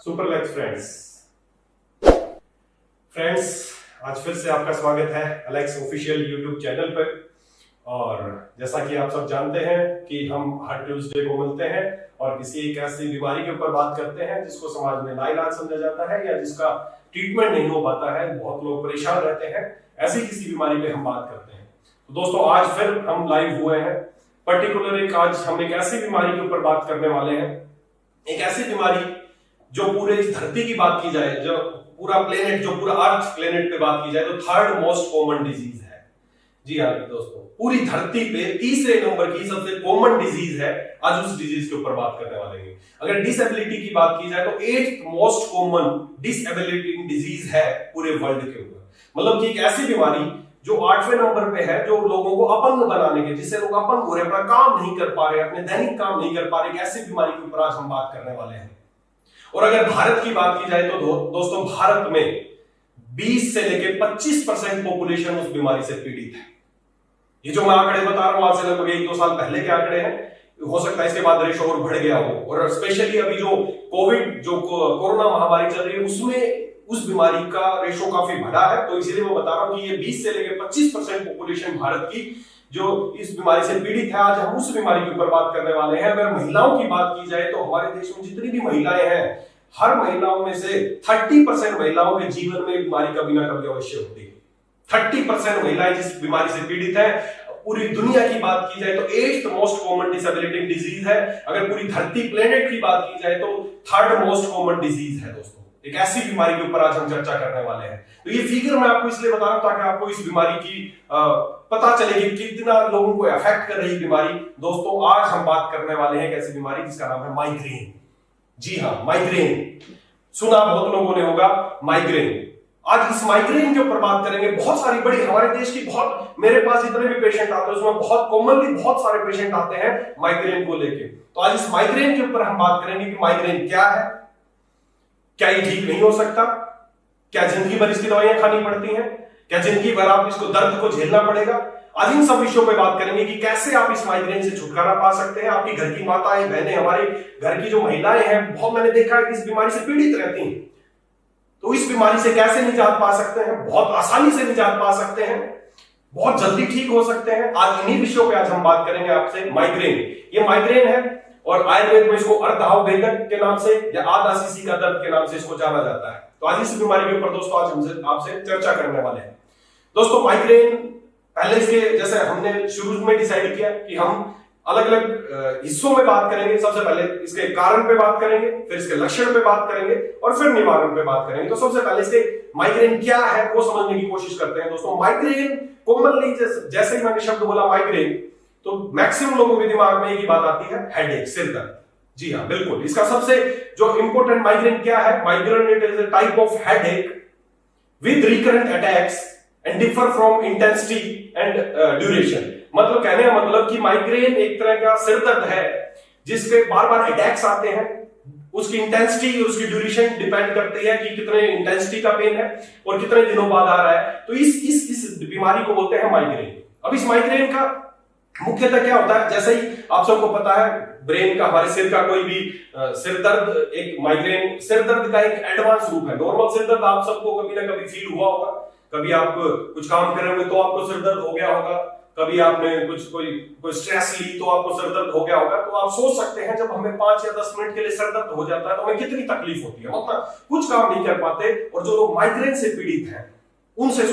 Suplex friends आज फिर से आपका स्वागत है अलेक्स ऑफिशियल यूट्यूब चैनल पर। और जैसा कि आप सब जानते हैं कि हम हर ट्यूसडे को मिलते हैं और किसी एक ऐसी बीमारी के ऊपर बात करते हैं जिसको समाज में नाइलाज समझा जाता है या जिसका ट्रीटमेंट नहीं हो पाता है, बहुत लोग परेशान रहते हैं, ऐसी किसी बीमारी पे हम बात करते हैं। तो दोस्तों आज फिर हम लाइव हुए हैं। पर्टिकुलर आज हम एक ऐसी बीमारी के ऊपर बात करने वाले हैं, एक ऐसी बीमारी जो पूरे इस धरती की बात की जाए, जो पूरा प्लेनेट, जो पूरा अर्थ प्लेनेट पे बात की जाए तो थर्ड मोस्ट कॉमन डिजीज है। जी हाँ दोस्तों, पूरी धरती पे तीसरे नंबर की सबसे कॉमन डिजीज है। आज उस डिजीज के ऊपर बात करने वाले हैं। अगर डिसेबिलिटी की बात की जाए तो 8th most common disability disease है पूरे वर्ल्ड के ऊपर। मतलब कि एक ऐसी बीमारी जो 8वें नंबर पे है, जो लोगों को अपंग बनाने के, जिससे लोग अपंग हो रहे, अपना काम नहीं कर पा रहे, अपने दैनिक काम नहीं कर पा रहे, एक ऐसी बीमारी के ऊपर आज हम बात करने वाले हैं। और अगर भारत की बात की जाए तो दोस्तों भारत में 20 से लेकर 25% पॉपुलेशन उस बीमारी से पीड़ित है। ये जो मैं आंकड़े बता रहा हूं आज से लगभग 1-2 साल पहले के आंकड़े हैं, हो सकता है इसके बाद रेशो और बढ़ गया हो। और स्पेशली अभी जो कोविड, जो कोरोना महामारी चल रही है, उसमें उस बीमारी का रेशो काफी बढ़ा है। तो इसीलिए मैं बता रहा हूं कि ये 20 से लेकर 25% पॉपुलेशन भारत की जो इस बीमारी से पीड़ित है। आज हम उस बीमारी के ऊपर बात करने वाले हैं। अगर महिलाओं की बात की जाए तो हमारे देश में जितनी भी महिलाएं हैं, हर महिलाओं में से 30% महिलाओं के जीवन में बीमारी कभी ना कभी अवश्य होती है। 30% महिलाएं जिस बीमारी से पीड़ित है। पूरी दुनिया की बात की जाए तो 8th most common disability disease है। अगर पूरी धरती प्लेनेट की बात की जाए तो 3rd मोस्ट कॉमन डिजीज है। दोस्तों एक ऐसी बीमारी के ऊपर आज हम चर्चा करने वाले हैं। तो ये फिगर मैं आपको इसलिए बता रहा हूं ताकि आपको इस बीमारी की पता चले कि कितना लोगों को अफेक्ट कर रही बीमारी। दोस्तों आज हम बात करने वाले हैं एक ऐसी बीमारी जिसका नाम है माइग्रेन। जी हाँ, माइग्रेन सुना बहुत लोगों ने होगा, माइग्रेन। आज इस माइग्रेन के ऊपर बात करेंगे। बहुत सारी बड़ी हमारे देश की, बहुत मेरे पास जितने भी पेशेंट आते हैं उसमें बहुत कॉमनली बहुत सारे पेशेंट आते हैं माइग्रेन को लेके। तो आज इस माइग्रेन के ऊपर हम बात करेंगे कि माइग्रेन क्या है, क्या ये ठीक नहीं हो सकता, क्या जिंदगी भर इसकी दवाइयां खानी पड़ती हैं, क्या जिंदगी भर आप इसको दर्द को झेलना पड़ेगा। आज इन सब विषयों पे बात करेंगे कि कैसे आप इस माइग्रेन से छुटकारा पा सकते हैं। आपकी घर की माताएं, बहनें, हमारे घर की जो महिलाएं हैं, बहुत मैंने देखा है कि इस बीमारी से पीड़ित रहती हैं। तो इस बीमारी से कैसे निजात पा सकते हैं, बहुत आसानी से निजात पा सकते हैं, बहुत जल्दी ठीक हो सकते हैं। आज इन्हीं विषयों पे आज हम बात करेंगे आपसे। माइग्रेन, ये माइग्रेन है और आयुर्वेद में इसको अर्धावभेदक के नाम से या आधा सीसी का दर्द के नाम से इसको जाना जाता है। तो आज इस बीमारी के ऊपर दोस्तों आज हम आपसे चर्चा करने वाले हैं। दोस्तों माइग्रेन, पहले इसके जैसे हमने शुरू में डिसाइड किया कि हम अलग अलग हिस्सों में बात करेंगे। सबसे पहले इसके कारण पे बात करेंगे, फिर इसके लक्षण पे बात करेंगे और फिर निवारण पे बात करेंगे। तो सबसे पहले इसके माइग्रेन क्या है वो समझने की कोशिश करते हैं। दोस्तों माइग्रेन कॉमनली जैसे ही मैंने शब्द बोला माइग्रेन, तो मैक्सिमम लोगों के दिमाग में एक ही बात आती है, हेडेक, सिर दर्द। जी हाँ बिल्कुल, इसका सबसे जो इंपॉर्टेंट माइग्रेन क्या है, migraine it is a type of headache with recurrent attacks and differ from intensity and duration. मतलब कहने का मतलब कि माइग्रेन एक तरह का सिर दर्द है जिसके बार बार अटैक्स आते हैं। उसकी इंटेंसिटी और उसकी ड्यूरेशन डिपेंड करती है कि कितने इंटेंसिटी का पेन है और कितने दिनों बाद आ रहा है। तो इस बीमारी को बोलते हैं माइग्रेन। अब इस माइग्रेन का मुख्यतः क्या होता है, जैसे ही आप सबको पता है ब्रेन का, हमारे सिर का कोई भी सिर दर्द, एक माइग्रेन सिर दर्द का एक एडवांस रूप है। नॉर्मल सिर दर्द आप सबको कभी ना कभी फील हुआ होगा। कभी आप कुछ काम कर रहे होंगे तो आपको सिर दर्द हो गया होगा, कभी आपने कोई स्ट्रेस ली तो आपको सिर दर्द हो गया होगा। तो आप सोच सकते हैं जब हमें 5 या 10 मिनट के लिए सिर दर्द हो जाता है तो हमें कितनी तकलीफ होती है, मतलब कुछ काम नहीं कर पाते। और जो लोग माइग्रेन से पीड़ित हैं उनसे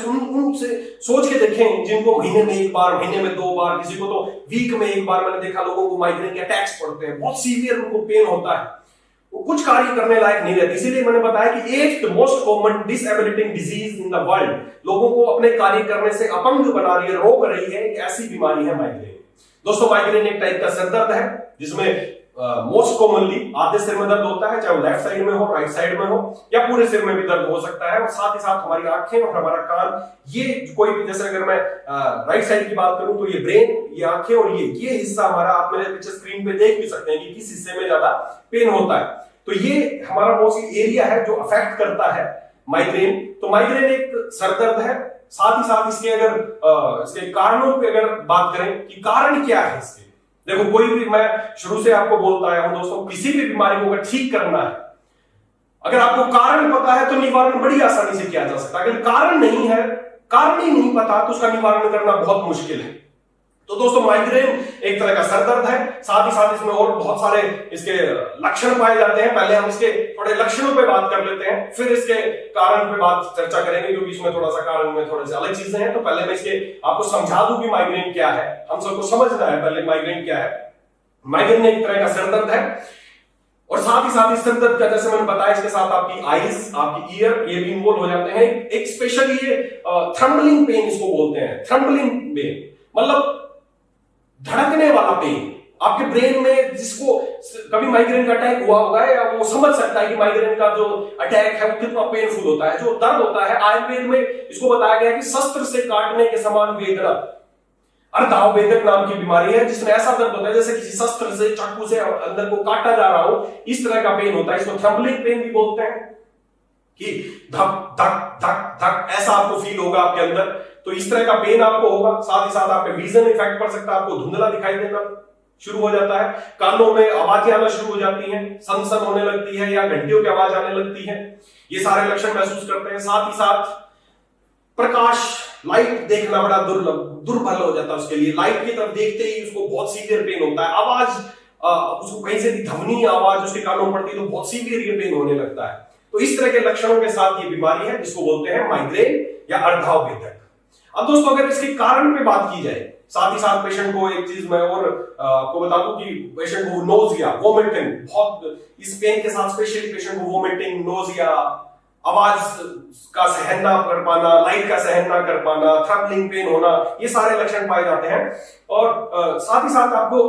सोच के देखें, जिनको महीने में एक बार, महीने में 2 बार, किसी को तो वीक में एक बार, मैंने देखा लोगों को माइग्रेन के अटैक्स पड़ते हैं, बहुत सीवियर उनको पेन होता है, वो कुछ कार्य करने लायक नहीं रहती। इसीलिए मैंने बताया कि 8th most common disabling disease in the world, लोगों को अपने कार्य करने से अपंग बना रही है, रोक रही है, एक ऐसी बीमारी है माइग्रेन। दोस्तों माइग्रेन एक टाइप का सिर दर्द है जिसमें मोस्ट कॉमनली आधे सिर में दर्द होता है, चाहे वो लेफ्ट साइड में हो, राइट साइड में हो, या पूरे सिर में भी दर्द हो सकता है। और साथ ही साथ हमारी आंखें और हमारा कान, ये कोई भी, जैसे अगर मैं राइट साइड की बात करूं तो ये ब्रेन, ये आंखें और ये हिस्सा हमारा, आप मेरे पीछे स्क्रीन पे देख भी सकते हैं कि किस हिस्से में ज्यादा पेन होता है। तो ये हमारा मोस्टली एरिया है जो अफेक्ट करता है माइग्रेन। तो माइग्रेन एक सर दर्द है। साथ ही साथ इसके अगर इसके कारणों पे अगर बात करें कि कारण क्या है इसके, देखो कोई भी, मैं शुरू से आपको बोलता आया हूं दोस्तों, किसी भी बीमारी को अगर ठीक करना है, अगर आपको कारण पता है तो निवारण बड़ी आसानी से किया जा सकता है। अगर कारण नहीं है, कारण ही नहीं पता, तो उसका निवारण करना बहुत मुश्किल है। तो दोस्तों माइग्रेन एक तरह का सर दर्द है, साथ ही साथ इसमें और बहुत सारे इसके लक्षण पाए जाते हैं। पहले हम इसके थोड़े लक्षणों पे बात कर लेते हैं, फिर इसके कारण पे बात चर्चा करेंगे, क्योंकि इसमें थोड़ा सा कारण में थोड़े से अलग चीजें हैं। तो पहले मैं इसके आपको समझा दूं कि माइग्रेन क्या है, हम सबको समझना है पहले माइग्रेन क्या है। माइग्रेन एक तरह का सर दर्द है, और साथ ही साथ इस सर दर्द का, जैसे मैंने बताया, इसके साथ आपकी आईज, आपकी ईयर, ये भी इन्वॉल्व हो जाते हैं। एक स्पेशल ये थ्रम्बलिंग पेन इसको बोलते हैं। थ्रम्बलिंग पेन मतलब धड़कने वाला पेन आपके ब्रेन में, जिसको कभी माइग्रेन का अटैक हुआ होगा या वो समझ सकता है कि माइग्रेन का जो अटैक है वो कितना पेनफुल होता है। जो दर्द होता है, आयुर्वेद में इसको बताया गया कि शस्त्र से काटने के समान वेदना, अर्धाव वेदक नाम की बीमारी है, जिसमें ऐसा दर्द होता है जैसे किसी शस्त्र से, चाकू से अंदर को काटा जा रहा हो, इस तरह का पेन होता है। इसको थ्रम्बलिंग पेन भी बोलते हैं, कि धक धक धक धक ऐसा आपको फील होगा आपके अंदर। तो इस तरह का पेन आपको होगा। साथ ही साथ आपके विजन इफेक्ट पड़ सकता है, आपको धुंधला दिखाई देना शुरू हो जाता है, कानों में आवाजें आना शुरू हो जाती हैं, सन होने लगती है या घंटियों की आवाज आने लगती है, ये सारे लक्षण महसूस करते हैं। साथ ही साथ प्रकाश, लाइट देखना बड़ा दुर्बल हो जाता है उसके लिए। लाइट की तरफ देखते ही उसको बहुत सीवियर पेन होता है। आवाज, उसको कहीं से भी ध्वनि आवाज उसके कानों में पड़ती है तो बहुत सीवियर ये पेन होने लगता है। तो इस तरह के लक्षणों के साथ ये बीमारी है, जिसको बोलते हैं माइग्रेन या अर्धाव वेदक। अब दोस्तों अगर इसके कारण पे बात की जाए, साथ ही साथ पेशेंट को एक चीज मैं और आपको बता दूं कि पेशेंट को नोजिया, वोमिटिंग, बहुत इस पेन के साथ स्पेशली पेशेंट को वोमिटिंग, नोजिया, आवाज का सहन ना कर पाना, लाइट का सहन ना कर पाना, थ्रम्बलिंग पेन होना, ये सारे लक्षण पाए जाते हैं। और साथ ही साथ आपको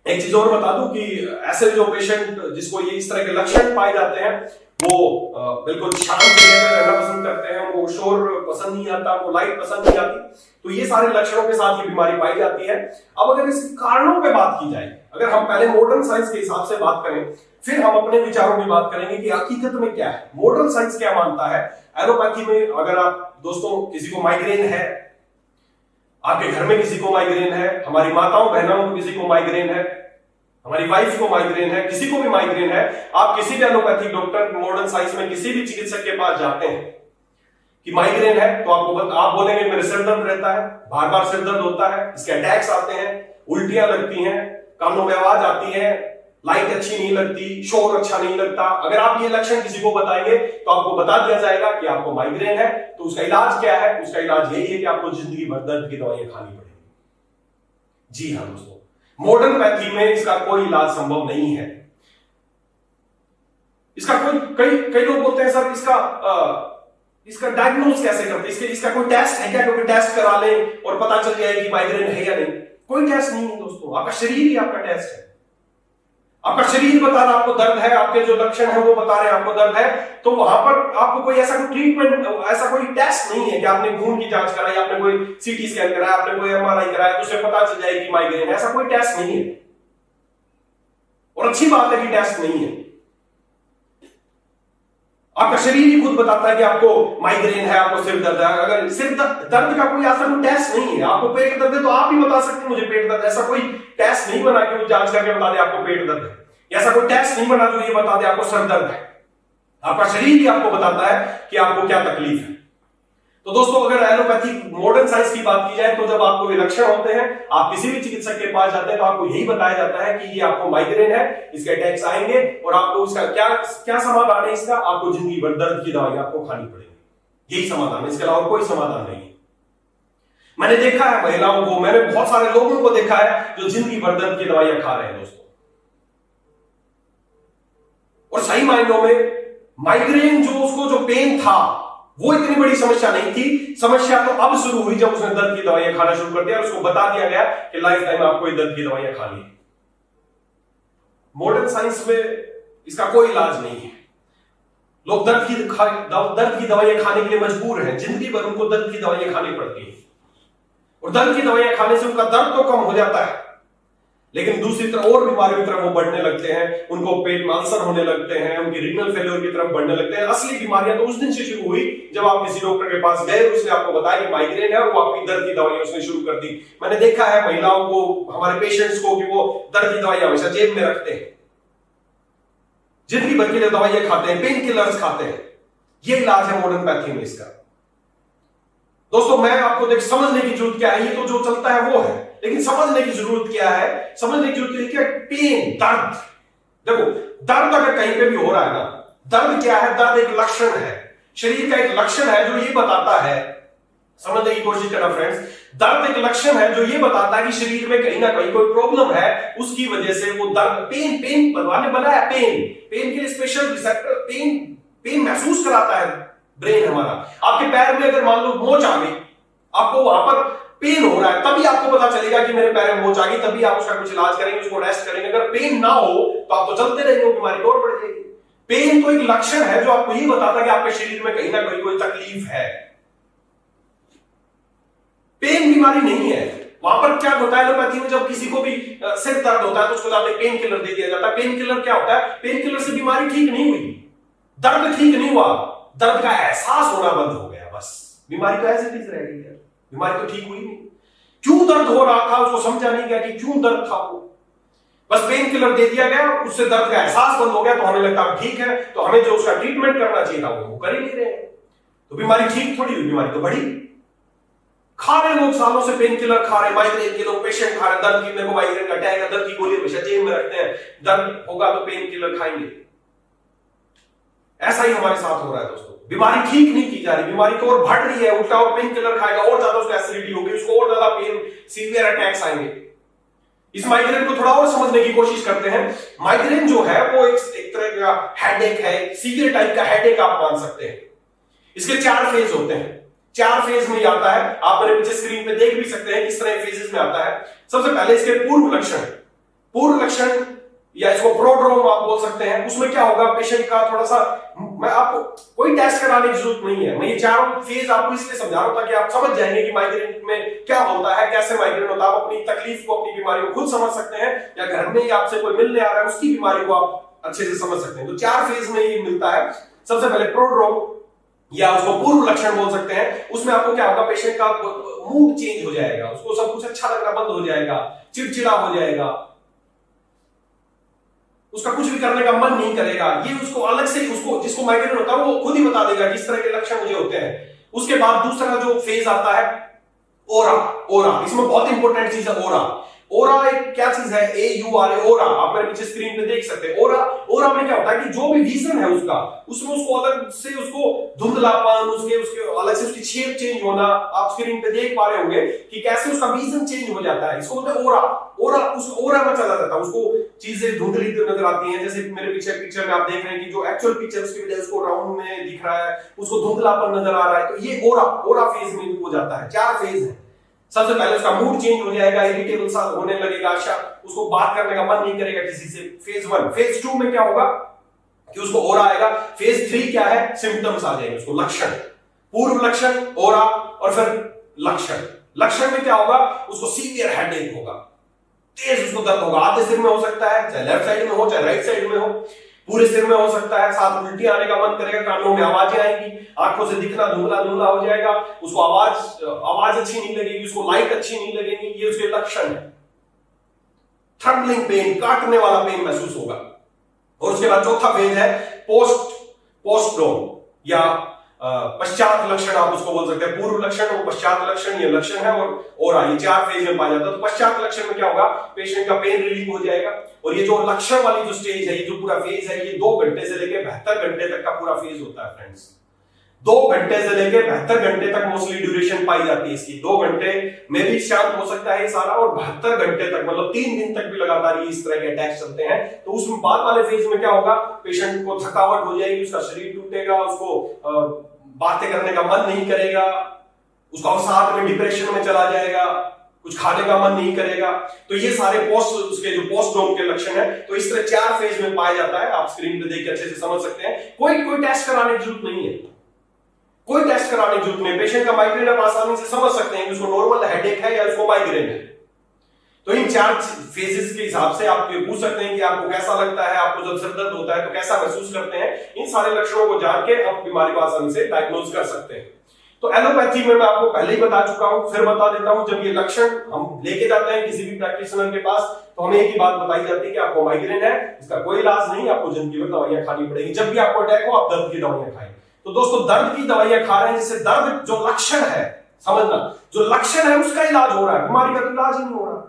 एक चीज और बता दूं कि ऐसे जो पेशेंट जिसको ये इस तरह के लक्षण पाए जाते हैं, वो बिल्कुल शांत जगह पर रहना पसंद करते हैं, उनको शोर पसंद नहीं आता, उनको लाइट पसंद नहीं आती। तो ये सारे लक्षणों के साथ ये बीमारी पाई जाती है। अब अगर इस कारणों पे बात की जाए, अगर हम पहले मॉडर्न साइंस के हिसाब से बात करें, फिर हम अपने विचारों की बात करेंगे कि हकीकत में क्या है, मॉडर्न साइंस क्या मानता है। एलोपैथी में अगर आप दोस्तों किसी को माइग्रेन है, आपके घर में किसी को माइग्रेन है, हमारी माताओं बहनों को किसी को माइग्रेन है, हमारी वाइफ को माइग्रेन है, किसी को भी माइग्रेन है, आप किसी भी एलोपैथिक डॉक्टर, मॉडर्न साइंस में किसी भी चिकित्सक के पास जाते हैं कि माइग्रेन है, तो आप बोलेंगे मेरे सिर दर्द रहता है, बार बार सिर दर्द होता है, इसके अटैक्स आते हैं, उल्टियां लगती हैं, कानों में आवाज आती है, लाइट अच्छी नहीं लगती, शोर अच्छा नहीं लगता। अगर आप ये लक्षण किसी को बताएंगे तो आपको बता दिया जाएगा कि आपको माइग्रेन है। तो उसका इलाज क्या है? उसका इलाज यही है कि आपको जिंदगी भर दर्द की दवाइयां खानी पड़ेगी। जी हाँ दोस्तों, मॉडर्न पैथी में इसका कोई इलाज संभव नहीं है। इसका कई लोग बोलते हैं सर इसका डायग्नोज कैसे करते हैं, इसका कोई टेस्ट है क्या? क्योंकि टेस्ट करा ले और पता चल जाए कि माइग्रेन है या नहीं। कोई टेस्ट नहीं है दोस्तों, आपका शरीर ही आपका टेस्ट है। आपका शरीर बता रहा आपको दर्द है, आपके जो लक्षण है वो बता रहे हैं आपको दर्द है, तो वहां पर आपको कोई ऐसा कोई ट्रीटमेंट, ऐसा कोई टेस्ट नहीं है कि आपने खून की जांच कराई, आपने कोई सीटी स्कैन कराया, आपने कोई एमआरआई कराया तो उससे पता चल जाए कि माइग्रेन है। ऐसा कोई टेस्ट नहीं है, और अच्छी बात है कि टेस्ट नहीं है। आपका शरीर ही खुद बताता है कि आपको माइग्रेन है, आपको सिर दर्द है। अगर सिर दर्द का कोई ऐसा कोई टेस्ट नहीं है, आपको पेट दर्द है तो आप ही बता सकते हैं मुझे पेट दर्द। ऐसा कोई टेस्ट नहीं बना कि वो जांच करके बता दे आपको पेट दर्द है। ऐसा कोई टेस्ट नहीं बना जो ये बता दे आपको सर दर्द है। आपका शरीर ही आपको बताता है कि आपको क्या तकलीफ है। तो दोस्तों अगर एलोपैथिक मॉडर्न साइंस की बात की जाए, तो जब आपको ये लक्षण होते हैं, आप किसी भी चिकित्सक के पास जाते हैं तो आपको यही बताया जाता है कि ये आपको माइग्रेन है, इसके अटैक्स आएंगे और आपको इसका क्या समाधान है इसका, आपको जिंदगी भर दर्द की दवाई आपको खानी पड़ेगी। यही समाधान है, इसके अलावा कोई समाधान नहीं है। मैंने देखा है महिलाओं को, मैंने बहुत सारे लोगों को देखा है जो जिंदगी भर दर्द की दवाइयां खा रहे हैं दोस्तों, और सही मायनों में माइग्रेन जो पेन था वो इतनी बड़ी समस्या नहीं थी। समस्या तो अब शुरू हुई जब उसने दर्द की दवाइयां खाना शुरू कर दिया और उसको बता दिया गया कि लाइफ टाइम आपको ये दर्द की दवाइयां खानी है। मॉडर्न साइंस में इसका कोई इलाज नहीं है। लोग दर्द की दवाइयां खाने के लिए मजबूर हैं, जिंदगी भर उनको दर्द की दवाइयां खानी पड़ती है, और दर्द की दवाइयां खाने से उनका दर्द तो कम हो जाता है, लेकिन दूसरी तरफ और बीमारियों की तरफ वो बढ़ने लगते हैं। उनको पेट में अल्सर होने लगते हैं, उनकी रीनल फेलियर की तरफ बढ़ने लगते हैं। असली बीमारियां तो उस दिन से शुरू हुई जब आप किसी डॉक्टर के पास गए, उसने आपको बताया कि माइग्रेन है, और वो आपकी दर्द की दवाइयां उसने शुरू कर दी। मैंने देखा है महिलाओं को, हमारे पेशेंट्स को, कि वो दर्द की दवाइयां हमेशा जेब में रखते हैं। जिंदगी भर के लिए दवाइयां खाते हैं, पेन किलर्स खाते हैं। ये इलाज है मॉडर्न पैथी में इसका। दोस्तों मैं आपको देख समझने की जरूरत क्या है, ये तो जो चलता है वो है, लेकिन समझने की जरूरत क्या है, समझने की जरूरत क्या, पेन, दर्द। देखो दर्द अगर कहीं पे भी हो रहा है ना, दर्द क्या है, दर्द एक लक्षण है, शरीर का एक लक्षण है जो ये बताता है, समझने की कोशिश करना फ्रेंड्स, दर्द एक लक्षण है जो ये बताता है कि शरीर में कहीं ना कहीं कोई प्रॉब्लम है, उसकी वजह से वो दर्द, पेन भगवान ने बनाया पेन के लिए स्पेशल रिसेप्टर, पेन महसूस कराता है ब्रेन हमारा। आपके पैर में अगर मान लो मोच आ गई, आपको वहां पर पेन हो रहा है, तभी आपको पता चलेगा कि मेरे पैर में मोच आ गई, तभी आप उसका कुछ इलाज करेंगे, उसको रेस्ट करेंगे। अगर पेन ना हो तो आप तो चलते रहेंगे, बीमारी और बढ़ जाएगी। पेन तो एक लक्षण है जो आपको ये बताता है कि आपके शरीर में कहीं ना कहीं कोई तकलीफ है। पेन बीमारी नहीं है। वहां पर क्या होता है एलोपैथी में, जब किसी को भी सिर दर्द होता है तो उसको जाते पेन किलर दे दिया जाता है। पेन किलर क्या होता है, पेन किलर से बीमारी ठीक नहीं हुई, दर्द ठीक नहीं हुआ, दर्द का एहसास होना बंद हो गया, बस बीमारी तो ऐसे ठीक रह गई है, बीमारी तो ठीक हुई नहीं। क्यों दर्द हो रहा था उसको समझा नहीं गया कि क्यों दर्द था, वो बस पेन किलर दे दिया गया, उससे दर्द का एहसास बंद हो गया, तो हमें लगता है ठीक है, तो हमें जो उसका ट्रीटमेंट करना चाहिए था वो कर ही नहीं रहे हैं, तो बीमारी ठीक थोड़ी हुई, बीमारी तो बढ़ी। खा रहे लोग सालों से पेन किलर खा रहे, माइग्रेन के लोग पेशेंट खा रहे, दर्द की, मेरे को माइग्रेन का अटैक है, दर्द की गोली हमेशा जेब में रखते हैं, दर्द होगा तो पेन किलर खाएंगे। ऐसा ही हमारे साथ हो रहा है दोस्तों, बीमारी ठीक नहीं की जा रही, बीमारी तो और बढ़ रही है, उल्टा और पेन किलर खाएगा और ज्यादा उसको एसिडिटी होगी, उसको और ज्यादा पेन, सीवियर अटैक्स आएंगे। इस माइग्रेन को थोड़ा और समझने की कोशिश करते हैं। माइग्रेन जो है वो एक तरह का हेडेक है, सीवियर टाइप का हेडेक आप मान सकते हैं। इसके 4 फेज होते हैं, 4 फेज में आता है, आप मेरे पीछे स्क्रीन पे देख भी सकते हैं किस तरह फेजेस में आता है। सबसे पहले इसके पूर्व लक्षण या इसको प्रोड्रोम आप बोल सकते हैं। उसमें क्या होगा, पेशेंट का थोड़ा सा, मैं आपको कोई टेस्ट कराने की जरूरत नहीं है, मैं ये चारों फेज आपको इसलिए समझा रहा हूं ताकि आप समझ जाएंगे कि माइग्रेन में क्या होता है, कैसे माइग्रेन होता है। आप अपनी तकलीफ को, अपनी बीमारी को खुद समझ सकते हैं, या घर में ही आपसे कोई मिलने आ रहा है उसकी बीमारी को आप अच्छे से समझ सकते हैं। तो 4 फेज में ये मिलता है। सबसे पहले प्रोड्रोम या उसको पूर्व लक्षण बोल सकते हैं। उसमें आपको क्या होगा, पेशेंट का मूड चेंज हो जाएगा, उसको सब कुछ अच्छा लगना बंद हो जाएगा, चिड़चिड़ा हो जाएगा, उसका कुछ भी करने का मन नहीं करेगा। ये उसको अलग से, उसको जिसको माइग्रेन होता है वो खुद ही बता देगा किस तरह के लक्षण मुझे होते हैं। उसके बाद दूसरा जो फेज आता है ओरा। इसमें बहुत इंपॉर्टेंट चीज है ओरा एक क्या चीज है, AURA, ओरा, आप मेरे पीछे स्क्रीन पे देख सकते हैं। ओरा में क्या होता है कि जो भी विजन है उसका, उसमें उसको अलग से, उसको धुंधलापन, उसके अलग से उसकी शेप चेंज होना, आप स्क्रीन पे देख पा रहे होंगे कि कैसे उसका विजन चेंज हो जाता है। इसको बोलते हैं ओरा में चला जाता है, उसको चीजें धुंधली नजर आती हैं। जैसे मेरे पीछे पिक्चर में आप देख रहे हैं कि जो एक्चुअल पिक्चर उसकी वजह उसको राउंड में दिख रहा है, उसको धुंधलापन नजर आ रहा है, तो ये ओरा फेज में हो जाता है। 4 फेज है। सबसे पहले उसका मूड चेंज हो जाएगा, इरिटेबल सा होने लगेगा, उसको बात करने का मन नहीं करेगा किसी से, फेज 1। फेज 2 में क्या होगा कि उसको ओरा आएगा। फेज 3 क्या है, सिम्टम्स आ जाएंगे, उसको लक्षण, पूर्व लक्षण, ओरा, और फिर लक्षण में क्या होगा, उसको सीवियर हेडेक होगा, तेज उसको दर्द होगा, आधे सिर में हो सकता है, चाहे लेफ्ट साइड में हो चाहे राइट साइड में हो, पूरे सिर में हो सकता है, साथ उल्टी आने का मन करेगा, कानों में आवाजें आएंगी, आंखों से दिखना धुंधला हो जाएगा, उसको आवाज अच्छी नहीं लगेगी, उसको लाइट अच्छी नहीं लगेगी। ये उसके लक्षण है। थ्रम्बलिंग पेन, काटने वाला पेन महसूस होगा। और उसके बाद चौथा फेज है पोस्टडोम या पश्चात लक्षण, आप उसको बोल सकते हैं। पूर्व लक्षण और पश्चात लक्षण, ये लक्षण है, और ये 4 फेज में पाया जाता है। तो पश्चात लक्षण में क्या होगा, पेशेंट का पेन रिलीव हो जाएगा। और ये जो लक्षण वाली जो स्टेज है, ये जो पूरा फेज है, ये 2 घंटे से लेकर 72 घंटे तक का पूरा फेज होता है फ्रेंड्स। 2 घंटे से लेकर 72 घंटे तक मोस्टली ड्यूरेशन पाई जाती है इसकी। 2 घंटे में भी शांत हो सकता है सारा, और 72 घंटे तक, मतलब 3 दिन तक भी लगातार इस तरह के अटैक चलते हैं। तो उसमें बाद वाले फेज में क्या होगा, पेशेंट को थकावट हो जाएगी, उसका शरीर टूटेगा, उसको बातें करने का मन नहीं करेगा, उसका अवसाद में, डिप्रेशन में चला जाएगा, कुछ खाने का मन नहीं करेगा। तो ये सारे उसके जो पोस्टडोम के लक्षण है। तो इस तरह 4 फेज में पाया जाता है। आप स्क्रीन पे देख के अच्छे से समझ सकते हैं। कोई टेस्ट कराने की जरूरत नहीं है, कोई टेस्ट कराने की जरूरत नहीं। पेशेंट का माइग्रेन आप आसानी से समझ सकते हैं कि उसको नॉर्मल हेडेक है या उसको माइग्रेन है। तो इन 4 फेजेस के हिसाब से आप पूछ सकते हैं कि आपको कैसा लगता है, आपको जब सिर दर्द होता है तो कैसा महसूस करते हैं। इन सारे लक्षणों को जान के आप बीमारी को आसानी से डायग्नोज कर सकते हैं। तो एलोपैथी में मैं आपको पहले ही बता चुका हूं, फिर बता देता हूं, जब ये लक्षण हम लेके जाते हैं किसी भी प्रैक्टिशनर के पास तो हमें एक ही बात बताई जाती है कि आपको माइग्रेन है, इसका कोई इलाज नहीं, आपको जिंदगी भर दवाइयां खानी पड़ेगी। जब भी आपको अटैक हो आप दर्द की दवाइयां खाएं। तो दोस्तों दर्द की दवाइयां खा रहे हैं जिससे दर्द जो लक्षण है, समझना, जो लक्षण है उसका इलाज हो रहा है, बीमारी का तो इलाज ही नहीं हो रहा।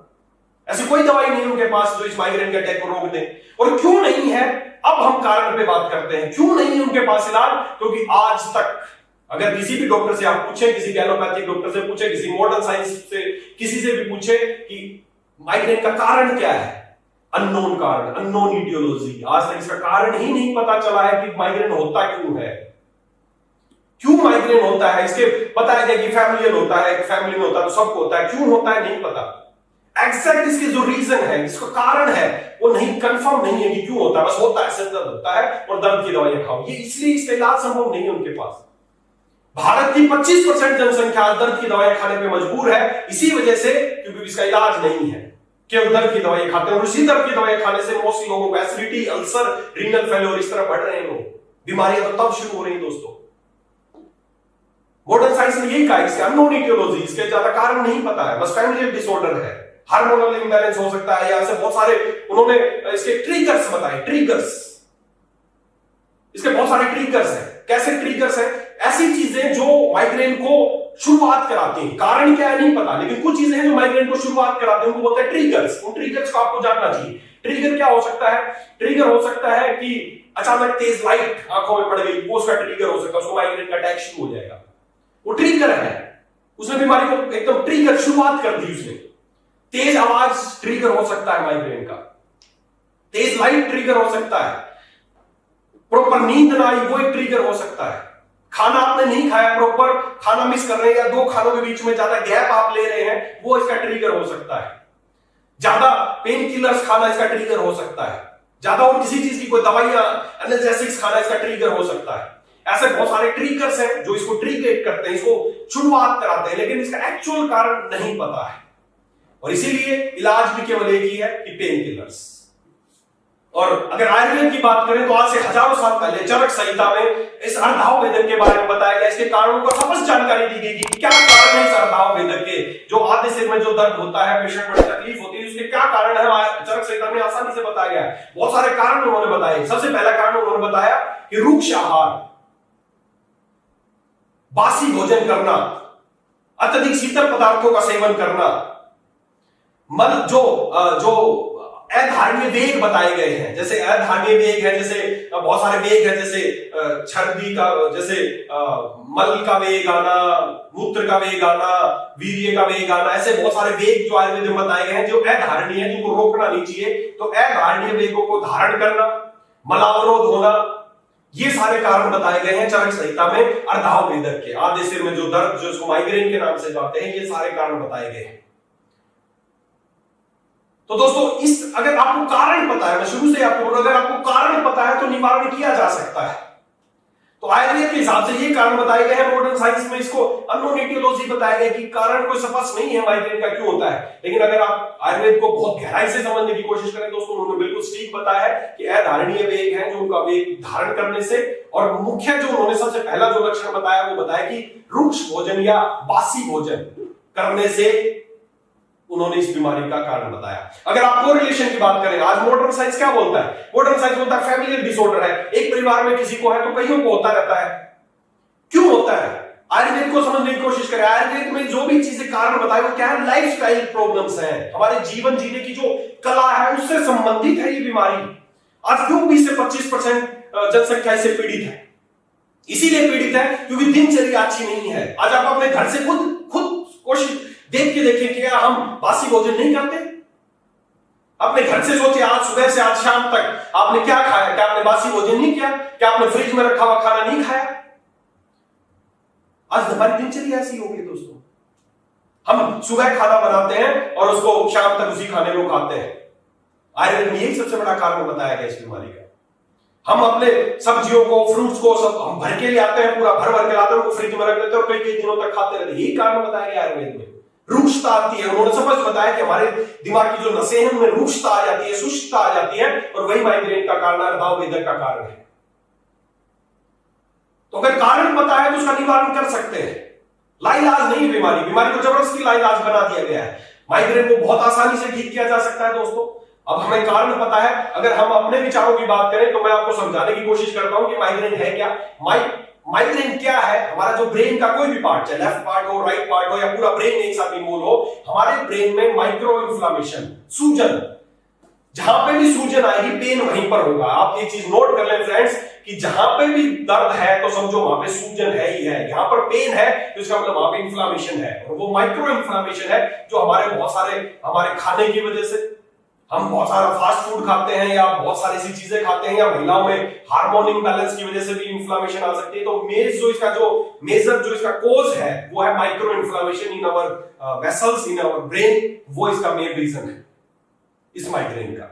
ऐसी कोई दवाई नहीं है उनके पास जो इस माइग्रेन के अटैक को रोक दे। और क्यों नहीं है, अब हम कारण पे बात करते हैं, क्यों नहीं है उनके पास इलाज? क्योंकि आज तक अगर किसी भी डॉक्टर से आप पूछें, किसी एलोपैथिक डॉक्टर से पूछे, किसी मॉडर्न साइंस से किसी से भी पूछे कि माइग्रेन का कारण क्या है, अननोन कारण, अननोन इटियोलॉजी, आज तक इसका कारण ही नहीं पता चला है कि माइग्रेन होता क्यों है, क्यों माइग्रेन होता है। इसके बताया गया कि फैमिलियल होता है, फैमिली में होता है तो सबको होता है, क्यों होता है नहीं पता। एग्जैक्ट इसके जो रीजन है, इसका कारण है, वो नहीं, कंफर्म नहीं है कि क्यों होता है, बस होता है, सिर दर्द होता है और दर्द की दवाइयां खाओ। ये इसलिए इसका इलाज संभव नहीं है उनके पास। भारत की 25% जनसंख्या दर्द की दवाइयां खाने पे मजबूर है, इसी वजह से क्योंकि इसका इलाज नहीं है, केवल दर्द की दवाइयां खाते हैं। और उसी दर्द की दवाइयां खाने से मोस्टली लोगों को एसिडिटी, अल्सर, रीनल फेलियर इस तरह बढ़ रहे हैं लोग। बीमारियां तो तब शुरू हो रही है दोस्तों। मॉडर्न साइंस ने यही कहा, इसके अननोन इटियोलॉजी, इसके ज्यादा कारण नहीं पता है, बस फैमिलियल डिसऑर्डर है, हार्मोनल इंबैलेंस हो सकता है, या ऐसे बहुत सारे उन्होंने इसके ट्रिगर्स बताए, ट्रिगर्स, इसके बहुत सारे ट्रिगर्स हैं। कैसे ट्रिगर्स हैं? ऐसी चीजें जो माइग्रेन को शुरुआत कराती हैं, कारण क्या है नहीं पता, लेकिन कुछ चीजें हैं जो माइग्रेन को शुरुआत कराते हैं, उनको बोलते हैं ट्रिगर्स। उन ट्रिगर्स को आपको जानना चाहिए। ट्रिगर क्या हो सकता है? ट्रिगर हो सकता है कि अचानक तेज लाइट आंखों में पड़ गई, वो उसका ट्रिगर हो सकता है, उसको माइग्रेन का अटैक शुरू हो जाएगा, वो ट्रिगर है, उसने बीमारी को एकदम ट्रिगर शुरुआत कर दी उसने। तेज आवाज ट्रिगर हो सकता है माइग्रेन का, तेज लाइट ट्रिगर हो सकता है, प्रॉपर नींद ना आई वो एक ट्रिगर हो सकता है, खाना आपने नहीं खाया, प्रॉपर खाना मिस कर रहे हैं, या दो खानों के बीच में ज्यादा गैप आप ले रहे हैं, वो इसका ट्रिगर हो सकता है। ज्यादा पेन किलर्स खाना इसका ट्रिगर हो सकता है, ज्यादा और किसी चीज की कोई दवाइयां, एनाल्जेसिक्स खाना इसका ट्रिगर हो सकता है। ऐसे बहुत सारे ट्रिगर्स हैं जो इसको ट्रिगर करते हैं, इसको शुरुआत कराते हैं, लेकिन इसका एक्चुअल कारण नहीं पता है। और इसीलिए इलाज भी केवल एक ही है कि पेन किलर्स। और अगर आयुर्वेद की बात करें तो आज से हजारों साल पहले चरक संहिता में इस अर्धाव वेदक के बारे में बताया गया, इसके कारणों को स्पष्ट जानकारी दी गई कि क्या कारण है इस अर्धाव वेदक के, जो आधे सिर में जो दर्द होता है, पेशेंट में तकलीफ होती है, उसके क्या कारण है, चरक संहिता में आसानी से बताया गया है। बहुत सारे कारण उन्होंने बताए। सबसे पहला कारण उन्होंने बताया कि रुक्ष आहार, बासी भोजन करना, अत्यधिक शीतल पदार्थों का सेवन करना, मल जो अधारणीय वेग बताए गए हैं, जैसे अधारणीय वेग है, जैसे बहुत सारे वेग है, जैसे छर्दी का, जैसे मल का वेग आना, मूत्र का वेग आना, वीर्य का वेग आना, ऐसे बहुत सारे वेग जो आयुर्वेद में बताए गए हैं जो अधारणीय है, जिनको रोकना नहीं चाहिए। तो अधारणीय वेगों को धारण करना, मलावरोध होना, ये सारे कारण बताए गए हैं चरक संहिता में अर्धाव वेदक के। आधे सिर में जो दर्द, जो इसको माइग्रेन के नाम से जाते हैं, ये सारे कारण बताए गए हैं। तो दोस्तों इस, अगर आपको कारण पता है, मैं शुरू से आपको बोल रहा हूं, अगर आपको कारण पता है तो निवारण किया जा सकता है। तो आयुर्वेद के हिसाब से ये कारण बताए गए हैं, मॉडर्न साइंस में इसको अननोन इटियोलॉजी बताया गया कि कारण कोई स्पष्ट नहीं है माइग्रेन का क्यों होता है। लेकिन अगर आप आयुर्वेद को बहुत गहराई से समझने की कोशिश करें दोस्तों, उन्होंने बिल्कुल ठीक बताया है कि अधारणीय वेग है, जो उनका वेग धारण करने से, और मुख्य जो उन्होंने सबसे पहला जो लक्षण बताया वो बताया कि रुक्ष भोजन या बासी भोजन करने से उन्होंने इस बीमारी का कारण बताया। अगर आप कोरिलेशन की बात करें, आज मॉडर्न साइंस क्या बोलता है? मॉडर्न साइंस बोलता है फैमिलियल डिसऑर्डर है, एक परिवार में किसी को है तो कईयों को होता रहता है। क्यों होता है? आयुर्वेद को समझने की कोशिश करें। आयुर्वेद में जो भी चीजें कारण बताए वो क्या है? लाइफस्टाइल प्रॉब्लम्स हैं, हमारे जीवन जीने की जो कला है उससे संबंधित है ये बीमारी। आज क्यों 20 से 25% जनसंख्या इससे पीड़ित है? इसीलिए पीड़ित है क्योंकि दिनचर्या अच्छी नहीं है। आज आप अपने घर से खुद कोशिश देख के देखें, क्या हम बासी भोजन नहीं करते? अपने घर से सोचिए, आज सुबह से आज शाम तक आपने क्या खाया? क्या आपने बासी भोजन नहीं किया? क्या आपने फ्रिज में रखा हुआ खाना नहीं खाया? आज हमारी दिनचर्या ऐसी हो गई दोस्तों, हम सुबह खाना बनाते हैं और उसको शाम तक उसी खाने को खाते हैं। आयुर्वेद में यही सबसे बड़ा कारण बताया गया इस बीमारी का। हम अपने सब्जियों को, फ्रूट्स को सब हम भर के ले आते हैं, पूरा भर के लाते हैं, उनको फ्रिज में रख देते हैं और कई दिनों तक खाते रहते हैं। यही कारण बताया गया आयुर्वेद में। रुक्षता आती है, उन्होंने समझ बताया कि हमारे दिमाग की जो नसें हैं उनमें रुक्षता आ जाती है, शुष्कता आ जाती है, और वही माइग्रेन का कारण, अर्धाव वेदक का कारण है। तो अगर कारण पता है तो उसका निवारण कर सकते हैं। लाइलाज नहीं है बीमारी, बीमारी को जबरदस्ती लाइलाज बना दिया गया है। माइग्रेन को बहुत आसानी से ठीक किया जा सकता है दोस्तों। अब हमें कारण पता है, अगर हम अपने विचारों की बात करें तो मैं आपको समझाने की कोशिश करता हूं कि माइग्रेन है क्या। माइग्रेन क्या है। हमारा जो ब्रेन का कोई भी पार्ट, चाहे लेफ्ट पार्ट हो, राइट पार्ट हो, या पूरा ब्रेन एक साथ इन्वॉल्व हो, हमारे ब्रेन में माइक्रो इन्फ्लामेशन, सूजन, जहां पे भी सूजन आएगी पेन वहीं पर होगा। आप ये चीज नोट कर लें फ्रेंड्स कि जहां पे भी दर्द है तो समझो वहां पे सूजन है ही है। यहां पर पेन है तो इसका मतलब वहां पे इन्फ्लामेशन है, और वो माइक्रो इन्फ्लामेशन है जो हमारे खाने की वजह से, हम बहुत सारा फास्ट फूड खाते हैं या बहुत सारी ऐसी चीजें खाते हैं, या महिलाओं में हार्मोन इम्बैलेंस की वजह से भी इन्फ्लामेशन आ सकती है। तो मेजर जो इसका कोज है वो है micro inflammation in our vessels, in our brain. वो इसका मेन रीजन है इस माइग्रेन का।